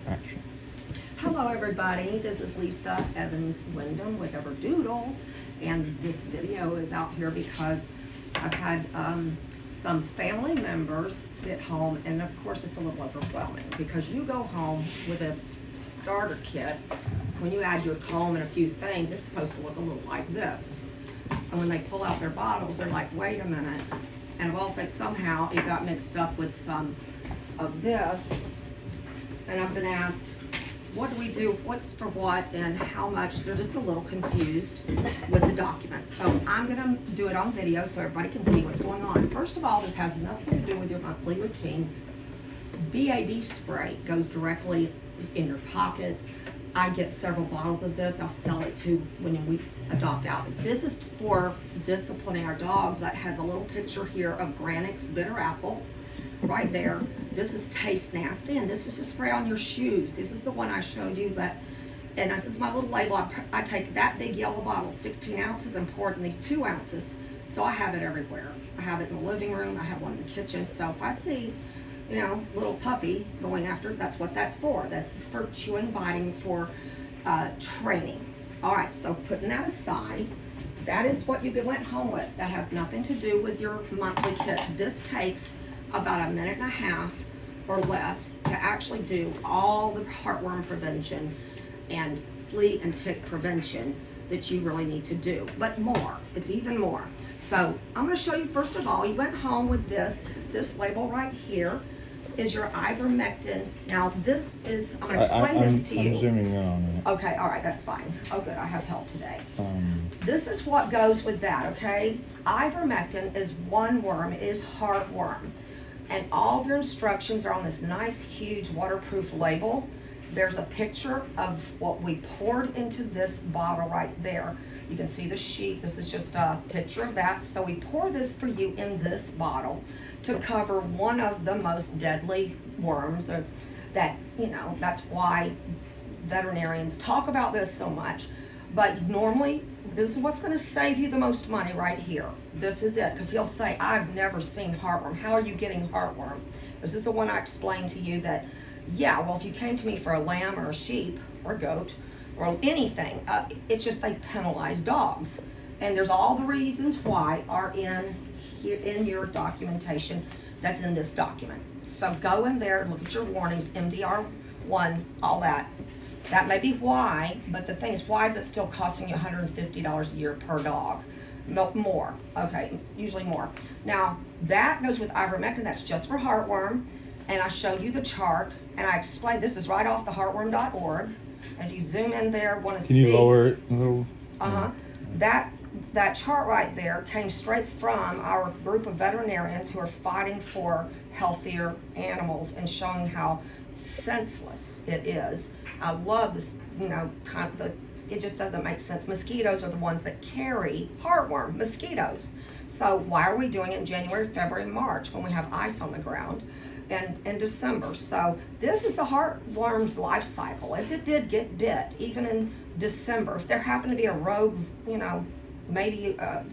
Action. Hello everybody, this is Lisa Evans Wyndham with Doodles, and this video is out here because I've had some family members get home, and of course it's a little overwhelming because you go home with a starter kit. When you add your comb and a few things, it's supposed to look a little like this. And when they pull out their bottles, they're like, wait a minute. And well, if somehow it got mixed up with some of this, and I've been asked, what do we do, what's for what, and how much? They're just a little confused with the documents. So I'm gonna do it on video so everybody can see what's going on. First of all, this has nothing to do with your monthly routine. BAD spray goes directly in your pocket. I get several bottles of this. I'll sell it to when we adopt out. This is for disciplining our dogs. That has a little picture here of Granix Bitter Apple right there. This is Taste Nasty, and this is to spray on your shoes. This is the one I showed you, and this is my little label. I take that big yellow bottle, 16 ounces, and pour it in these 2 ounces. So I have it everywhere. I have it in the living room. I have one in the kitchen. So if I see, you know, little puppy going after, that's what that's for. That's for chewing, biting, for training. All right, so putting that aside, that is what you went home with. That has nothing to do with your monthly kit. This takes about a minute and a half or less to actually do all the heartworm prevention and flea and tick prevention that you really need to do, but more, it's even more. So I'm going to show you, first of all, you went home with this label right here is your ivermectin. Now this is, I'm going to explain this to you. I'm zooming in on it. Okay, all right, that's fine. Oh good, I have help today. This is what goes with that, okay? Ivermectin is one worm, it is heartworm. And all of your instructions are on this nice, huge waterproof label. There's a picture of what we poured into this bottle right there. You can see the sheet. This is just a picture of that. So we pour this for you in this bottle to cover one of the most deadly worms that, you know, that's why veterinarians talk about this so much. But normally, this is what's going to save you the most money right here. This is it, because he'll say, I've never seen heartworm. How are you getting heartworm? This is the one I explained to you that, yeah, well, if you came to me for a lamb or a sheep or a goat or anything, it's just they penalize dogs. And there's all the reasons why are in your documentation that's in this document. So go in there, look at your warnings, MDR1, all that. That may be why, but the thing is, why is it still costing you $150 a year per dog? No, more, okay, it's usually more. Now, that goes with ivermectin, that's just for heartworm, and I showed you the chart, and I explained, this is right off the heartworm.org, and if you zoom in there, want to see. Can you lower it a little? That chart right there came straight from our group of veterinarians who are fighting for healthier animals and showing how senseless it is. I love this, you know, it just doesn't make sense. Mosquitoes are the ones that carry heartworm, mosquitoes. So why are we doing it in January, February, March when we have ice on the ground, and in December? So this is the heartworm's life cycle. If it did get bit, even in December, if there happened to be a rogue, you know, maybe a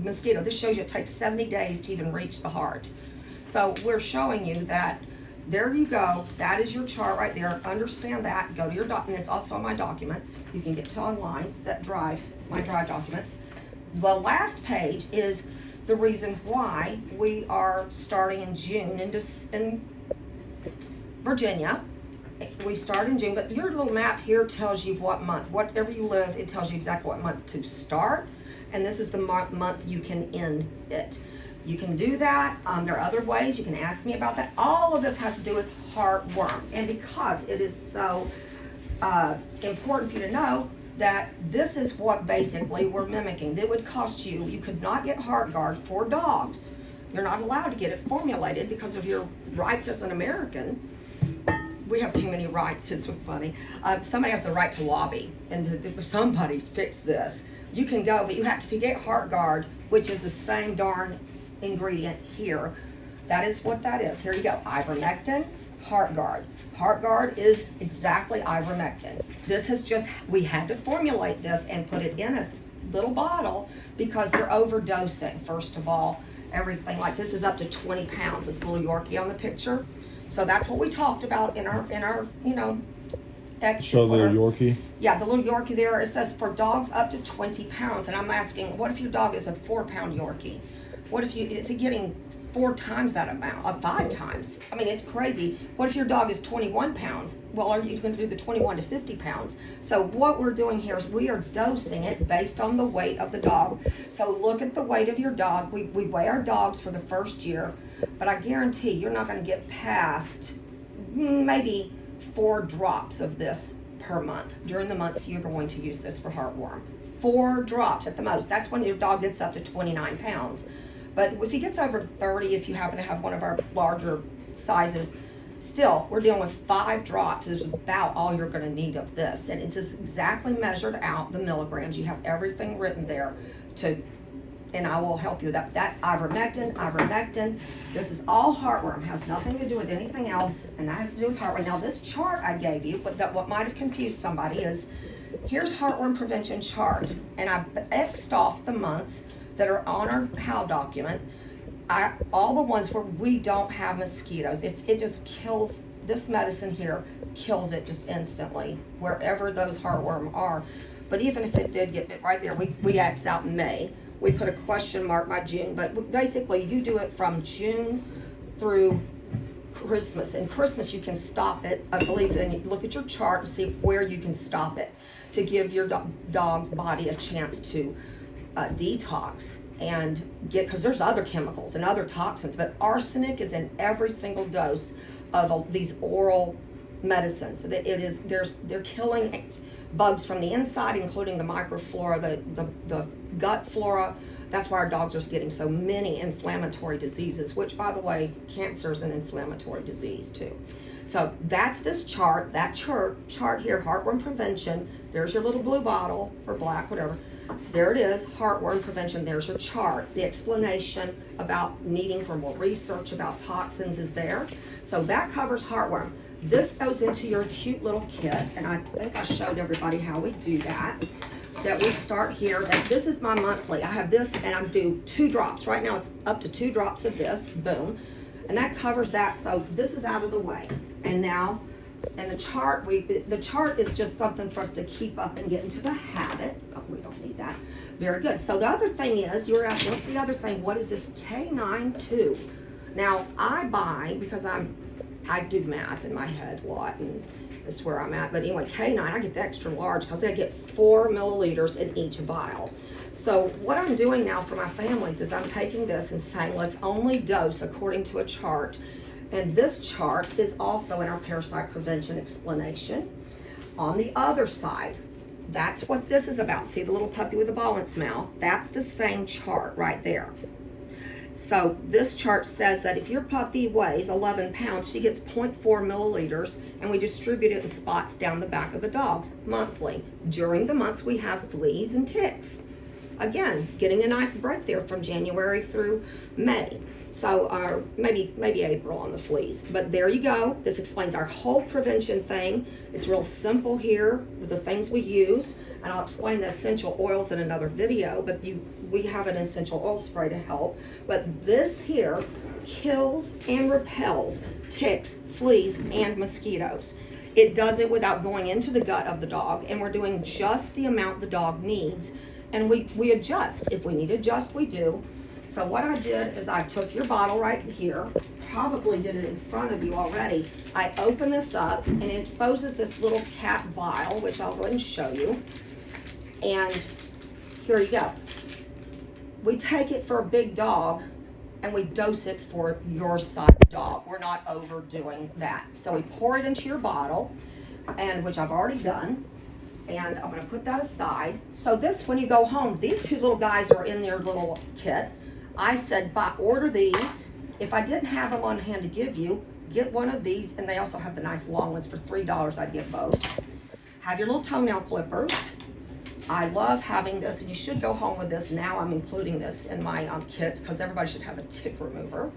mosquito, this shows you it takes 70 days to even reach the heart. So we're showing you that. There you go. That is your chart right there. Understand that. Go to your document. It's also on my documents. You can get to online, that drive, my drive documents. The last page is the reason why we are starting in June in Virginia. We start in June, but your little map here tells you what month. Whatever you live, it tells you exactly what month to start. And this is the month you can end it. You can do that. There are other ways. You can ask me about that. All of this has to do with heartworm. And because it is so important for you to know that this is what basically we're mimicking. That would cost you, you could not get HeartGuard for dogs. You're not allowed to get it formulated because of your rights as an American. We have too many rights, it's so funny. Somebody has the right to lobby and to somebody fix this. You can go, but you have to get HeartGuard, which is the same darn ingredient here. That is what that is. Here you go. Ivermectin, HeartGuard. HeartGuard is exactly ivermectin. This is just, we had to formulate this and put it in a little bottle because they're overdosing. First of all, everything like this is up to 20 pounds. This little Yorkie on the picture. So that's what we talked about in our X. Show the Yorkie. Yeah, the little Yorkie there. It says for dogs up to 20 pounds. And I'm asking, what if your dog is a 4-pound Yorkie? What if is he getting 4 times that amount, 5 times? I mean, it's crazy. What if your dog is 21 pounds? Well, are you going to do the 21 to 50 pounds? So what we're doing here is we are dosing it based on the weight of the dog. So look at the weight of your dog. We weigh our dogs for the first year, but I guarantee you're not going to get past maybe 4 drops of this per month. During the months you're going to use this for heartworm. 4 drops at the most. That's when your dog gets up to 29 pounds. But if he gets over 30, if you happen to have one of our larger sizes, still, we're dealing with 5 drops is about all you're going to need of this. And it's just exactly measured out, the milligrams. You have everything written there and I will help you with that. That's ivermectin. This is all heartworm. Has nothing to do with anything else, and that has to do with heartworm. Now, this chart I gave you, but what might have confused somebody is, here's heartworm prevention chart, and I X'd off the months that are on our HOW document. All the ones where we don't have mosquitoes. If it just kills, this medicine here kills it just instantly, wherever those heartworm are. But even if it did get it right there, we X out May. We put a question mark by June, but basically you do it from June through Christmas. And Christmas you can stop it, I believe, and you look at your chart and see where you can stop it to give your dog's body a chance to detox and get, because there's other chemicals and other toxins, but arsenic is in every single dose of these oral medicines. They're killing bugs from the inside, including the microflora, the gut flora. That's why our dogs are getting so many inflammatory diseases, which, by the way, cancer is an inflammatory disease too. So that's this chart, that chart here, heartworm prevention. There's your little blue bottle, or black, whatever. There it is, heartworm prevention. There's your chart. The explanation about needing for more research about toxins is there. So that covers heartworm. This goes into your cute little kit, and I think I showed everybody how we do that. That we start here. This is my monthly. I have this, and I do 2 drops. Right now it's up to 2 drops of this, boom. And that covers that, so this is out of the way. And now, and the chart is just something for us to keep up and get into the habit. Oh, we don't need that. Very good. So the other thing is, you were asking, what's the other thing? What is this K9 tube? Now, I buy, because I do math in my head a lot, and that's where I'm at. But anyway, K9, I get the extra large because I get 4 milliliters in each vial. So what I'm doing now for my families is I'm taking this and saying, let's only dose according to a chart. And this chart is also in our parasite prevention explanation. On the other side, that's what this is about. See the little puppy with the ball in its mouth? That's the same chart right there. So this chart says that if your puppy weighs 11 pounds, she gets 0.4 milliliters, and we distribute it in spots down the back of the dog monthly. During the months, we have fleas and ticks. Again, getting a nice break there from January through May. So maybe April on the fleas. But there you go. This explains our whole prevention thing. It's real simple here with the things we use. And I'll explain the essential oils in another video, but we have an essential oil spray to help. But this here kills and repels ticks, fleas, and mosquitoes. It does it without going into the gut of the dog, and we're doing just the amount the dog needs. And we adjust. If we need to adjust, we do. So what I did is I took your bottle right here, probably did it in front of you already. I open this up, and it exposes this little cap vial, which I'll go ahead and show you. And here you go. We take it for a big dog, and we dose it for your size dog. We're not overdoing that. So we pour it into your bottle, and which I've already done. And I'm gonna put that aside. So this, when you go home, these 2 little guys are in their little kit. I said, order these. If I didn't have them on hand to give you, get one of these, and they also have the nice long ones for $3. I'd get both. Have your little toenail clippers. I love having this, and you should go home with this. Now I'm including this in my kits because everybody should have a tick remover.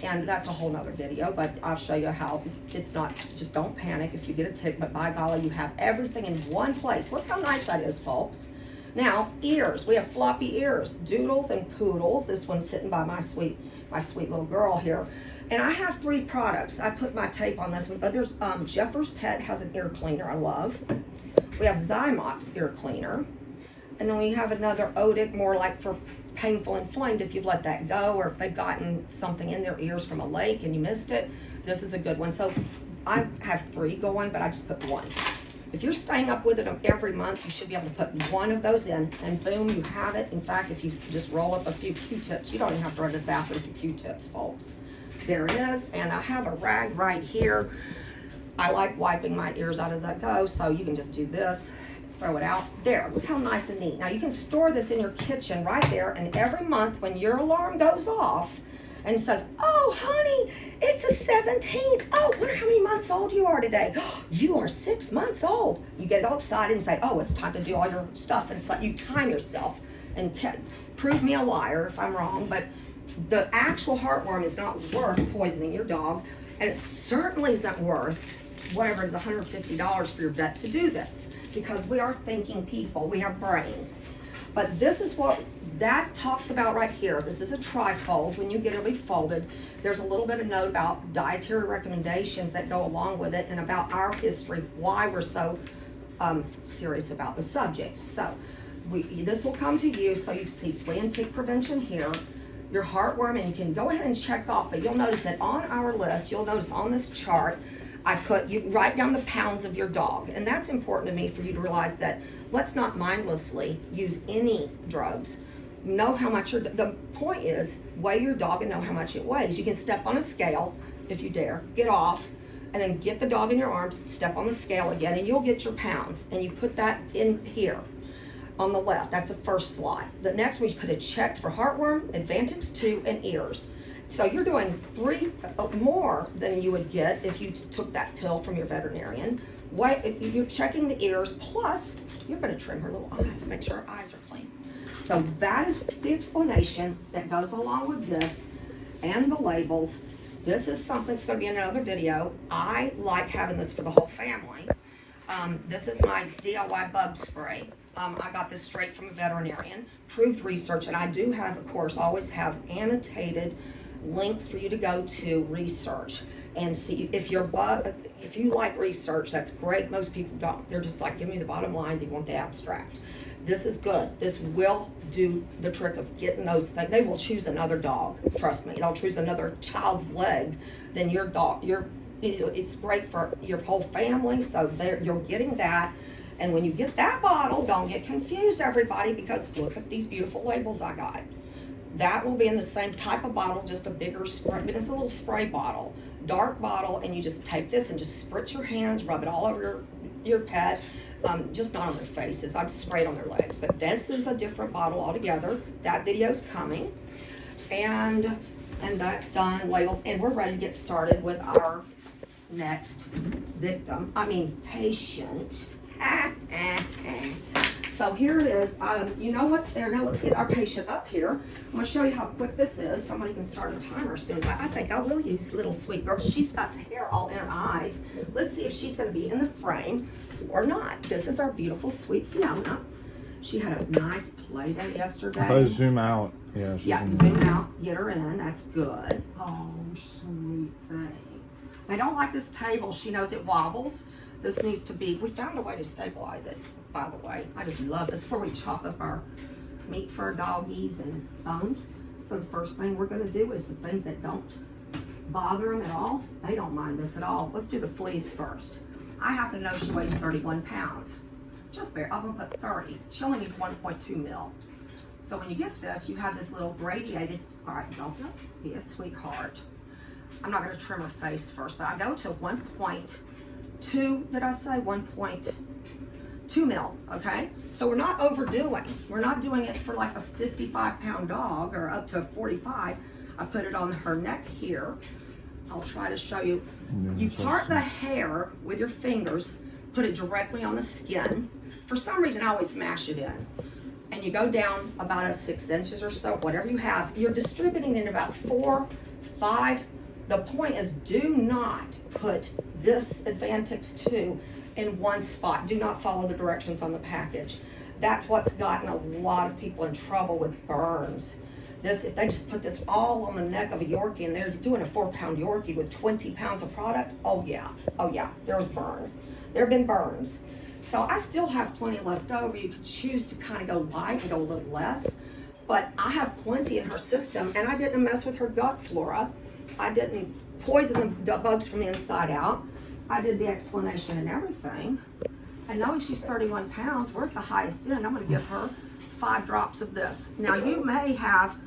And that's a whole nother video, but I'll show you how it's not, just don't panic if you get a tick, but by golly, you have everything in one place. Look how nice that is, folks. Now, ears. We have floppy ears, doodles and poodles. This one's sitting by my sweet little girl here. And I have 3 products. I put my tape on this one, but there's Jeffers Pet has an ear cleaner I love. We have Zymox ear cleaner. And then we have another Odic, more like for painful inflamed, if you've let that go, or if they've gotten something in their ears from a lake and you missed it, this is a good one. So I have 3 going, but I just put 1. If you're staying up with it every month, you should be able to put 1 of those in, and boom, you have it. In fact, if you just roll up a few Q-tips, you don't even have to run to the bathroom for Q-tips, folks. There it is, and I have a rag right here. I like wiping my ears out as I go, so you can just do this, throw it out. There, look how nice and neat. Now you can store this in your kitchen right there, and every month when your alarm goes off and it says, oh honey, it's the 17th. Oh, wonder how many months old you are today. You are 6 months old. You get all excited and say, oh, it's time to do all your stuff, and so you time yourself and prove me a liar if I'm wrong, but the actual heartworm is not worth poisoning your dog, and it certainly isn't worth whatever it is, $150 for your vet to do this, because we are thinking people, we have brains. But this is what that talks about right here. This is a trifold. When you get it, it'll be folded. There's a little bit of note about dietary recommendations that go along with it, and about our history, why we're so serious about the subject. So this will come to you, so you see flea and tick prevention here, your heartworm, and you can go ahead and check off, but you'll notice that on our list, you'll notice on this chart, I put, you write down the pounds of your dog, and that's important to me for you to realize that let's not mindlessly use any drugs. Know how much the point is, weigh your dog and know how much it weighs. You can step on a scale if you dare, get off, and then get the dog in your arms, step on the scale again, and you'll get your pounds, and you put that in here on the left. That's the first slot. The next one, you put a check for heartworm, Advantix 2, and ears. So you're doing 3 more than you would get if you took that pill from your veterinarian. You're checking the ears, plus you're going to trim her little eyes, make sure her eyes are clean. So that is the explanation that goes along with this and the labels. This is something that's going to be in another video. I like having this for the whole family. This is my DIY bug spray. I got this straight from a veterinarian, proved research, and I do have, of course, always have annotated links for you to go to research and see if you like research. That's great. Most people don't. They're just like, give me the bottom line. They want the abstract. This is good. This will do the trick of getting those things. They will choose another dog. Trust me. They'll choose another child's leg than your dog. It's great for your whole family. So you're getting that. And when you get that bottle, don't get confused, everybody, because look at these beautiful labels I got. That will be in the same type of bottle, just a bigger spray, but it's a little spray bottle, dark bottle, and you just take this and just spritz your hands, rub it all over your pet, just not on their faces. I've sprayed on their legs, but this is a different bottle altogether. That video's coming, and that's done, labels, and we're ready to get started with our next patient. So here it is. You know what's there. Now let's get our patient up here. I'm going to show you how quick this is. Somebody can start a timer as soon as I think I will use little sweet girl. She's got the hair all in her eyes. Let's see if she's going to be in the frame or not. This is our beautiful sweet Fiona. She had a nice play day yesterday. If I zoom out, zoom out, get her in. That's good. Oh, sweet thing. I don't like this table. She knows it wobbles. This needs to be, we found a way to stabilize it, by the way. I just love this. Before we chop up our meat for our doggies and bones. So the first thing we're gonna do is the things that don't bother them at all. They don't mind this at all. Let's do the fleas first. I happen to know she weighs 31 pounds. Just bare, I'm gonna put 30. She only needs 1.2 mil. So when you get this, you have this little gradiated, all right, don't be a sweetheart. I'm not gonna trim her face first, but I go to 1.2, did I say 1.2 mil, okay? So we're not overdoing. We're not doing it for like a 55-pound dog or up to a 45. I put it on her neck here. I'll try to show you. You part the hair with your fingers, put it directly on the skin. For some reason, I always mash it in. And you go down about 6 inches or so, whatever you have. You're distributing in about 4, 5. The point is, do not put this Advantix 2 in one spot. Do not follow the directions on the package. That's what's gotten a lot of people in trouble with burns. This, if they just put this all on the neck of a Yorkie and they're doing a 4-pound Yorkie with 20 pounds of product, oh yeah, there was burn. There have been burns. So I still have plenty left over. You could choose to kind of go light and go a little less, but I have plenty in her system, and I didn't mess with her gut flora. I didn't poison the bugs from the inside out. I did the explanation and everything. And knowing she's 31 pounds, we're at the highest end. I'm gonna give her 5 drops of this. Now you may have,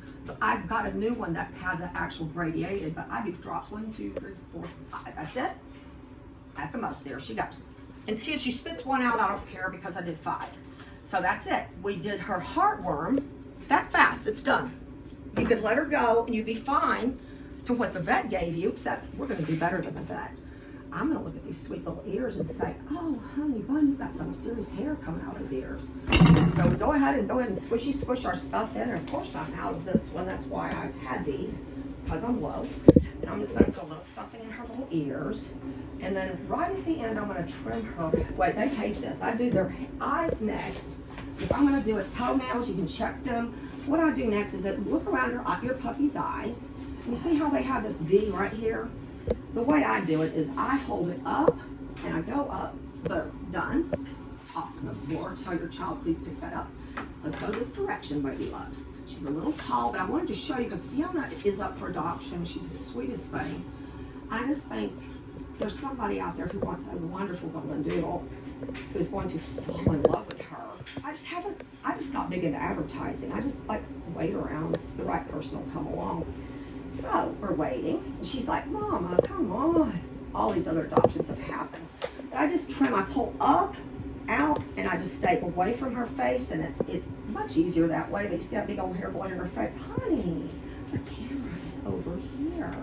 I've got a new one that has an actual gradiated, but I do drops 1, 2, 3, 4, 5. That's it. At the most, there she goes. And see if she spits one out, I don't care because I did 5. So that's it. We did her heartworm that fast, it's done. You could let her go and you'd be fine to what the vet gave you, except we're gonna do better than the vet. I'm gonna look at these sweet little ears and say, oh, honey bun, you got some serious hair coming out of his ears. So we go ahead and squish our stuff in. And of course I'm out of this one. That's why I had these, because I'm low. And I'm just gonna put a little something in her little ears. And then right at the end, I'm gonna trim her. Wait, they hate this. I do their eyes next. If I'm gonna do a toenails, you can check them. What I do next is that look around your puppy's eyes. You see how they have this V right here? The way I do it is I hold it up and I go up, boom, done. Toss it on the floor, tell your child, please pick that up. Let's go this direction, baby love. She's a little tall, but I wanted to show you because Fiona is up for adoption. She's the sweetest thing. I just think there's somebody out there who wants a wonderful golden doodle who's going to fall in love with her. I'm just not big into advertising. I just like wait around, the right person will come along. So we're waiting, and she's like, Mama, come on. All these other adoptions have happened. But I just trim, I pull up, out, and I just stay away from her face, and it's much easier that way. But you see that big old hair going in her face. Honey, the camera is over here.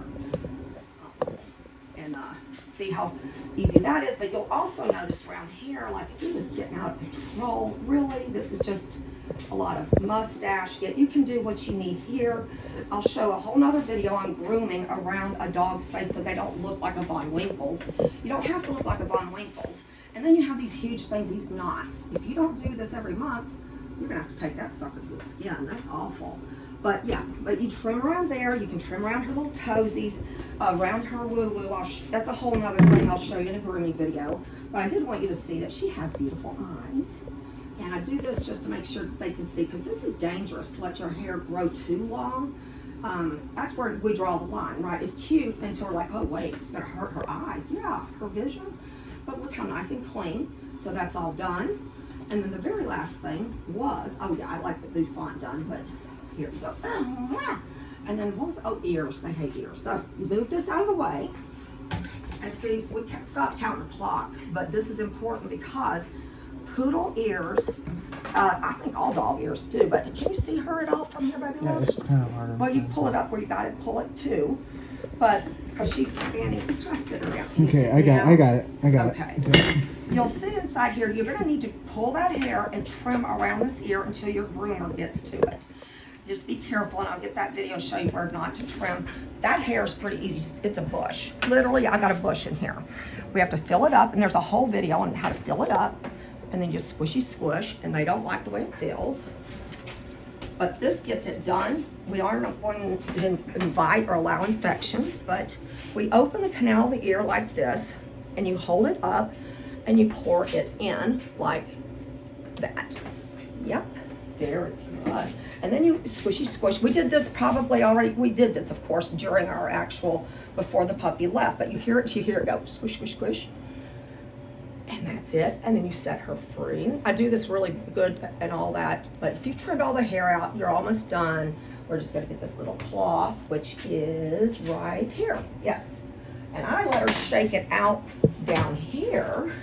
And see how easy that is. But you'll also notice around here, like if it was getting out of control, really, this is just a lot of mustache. Yet you can do what you need here. I'll show a whole nother video on grooming around a dog's face so they don't look like a Von Winkles. You don't have to look like a Von Winkles. And then you have these huge things, these knots. If you don't do this every month, you're gonna have to take that sucker to the skin. That's awful. But yeah, but you trim around there. You can trim around her little toesies, around her woo-woo. That's a whole nother thing I'll show you in a grooming video. But I did want you to see that she has beautiful eyes. And I do this just to make sure that they can see, because this is dangerous to let your hair grow too long. That's where we draw the line, right? It's cute until we're like, oh wait, it's gonna hurt her eyes. Yeah, her vision. But look how nice and clean. So that's all done. And then the very last thing was, oh yeah, I like the new font done, but here we go. And then what was, oh, ears, they hate ears. So you move this out of the way. And see, we can't stop counting the clock, but this is important because poodle ears, I think all dog ears do, but can you see her at all from here, baby? Yeah, it's kind of hard. Well, you pull it up where you got it, pull it too. But, because she's standing, let's try to sit around. Okay, I got it. Okay. You'll see inside here, you're going to need to pull that hair and trim around this ear until your groomer gets to it. Just be careful, and I'll get that video and show you where not to trim. That hair is pretty easy. It's a bush. Literally, I got a bush in here. We have to fill it up, and there's a whole video on how to fill it up. And then just squishy squish, and they don't like the way it feels. But this gets it done. We aren't going to invite or allow infections, but we open the canal of the ear like this, and you hold it up, and you pour it in like that. Yep, very good. And then you squishy squish. We did this probably already. We did this, of course, during our actual, before the puppy left, but you hear it go, squish, squish, squish. And that's it, and then you set her free. I do this really good and all that, but if you've trimmed all the hair out, you're almost done. We're just gonna get this little cloth, which is right here, yes. And I let her shake it out down here,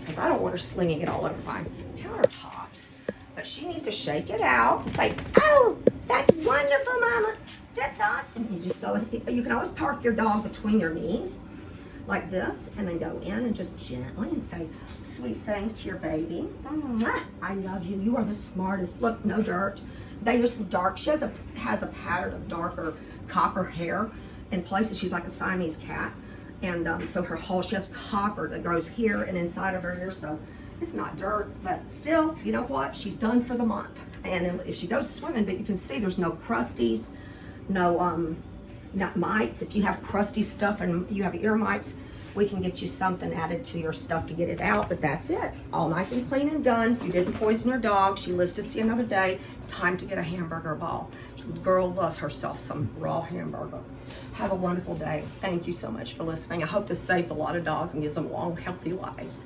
because I don't want her slinging it all over my countertops. But she needs to shake it out and say, oh, that's wonderful, Mama. That's awesome. You just go, you can always park your dog between your knees, like this, and then go in and just gently and say sweet things to your baby. I love you. You are the smartest. Look, no dirt. They use some dark. She has a pattern of darker copper hair in places. She's like a Siamese cat, and so her whole, she has copper that grows here and inside of her ear. So It's not dirt, but still, you know what? She's done for the month. And if she goes swimming, but you can see there's no crusties, no not mites. If you have crusty stuff and you have ear mites, we can get you something added to your stuff to get it out, but that's it. All nice and clean and done. You didn't poison your dog. She lives to see another day. Time to get a hamburger ball. The girl loves herself some raw hamburger. Have a wonderful day. Thank you so much for listening. I hope this saves a lot of dogs and gives them long, healthy lives.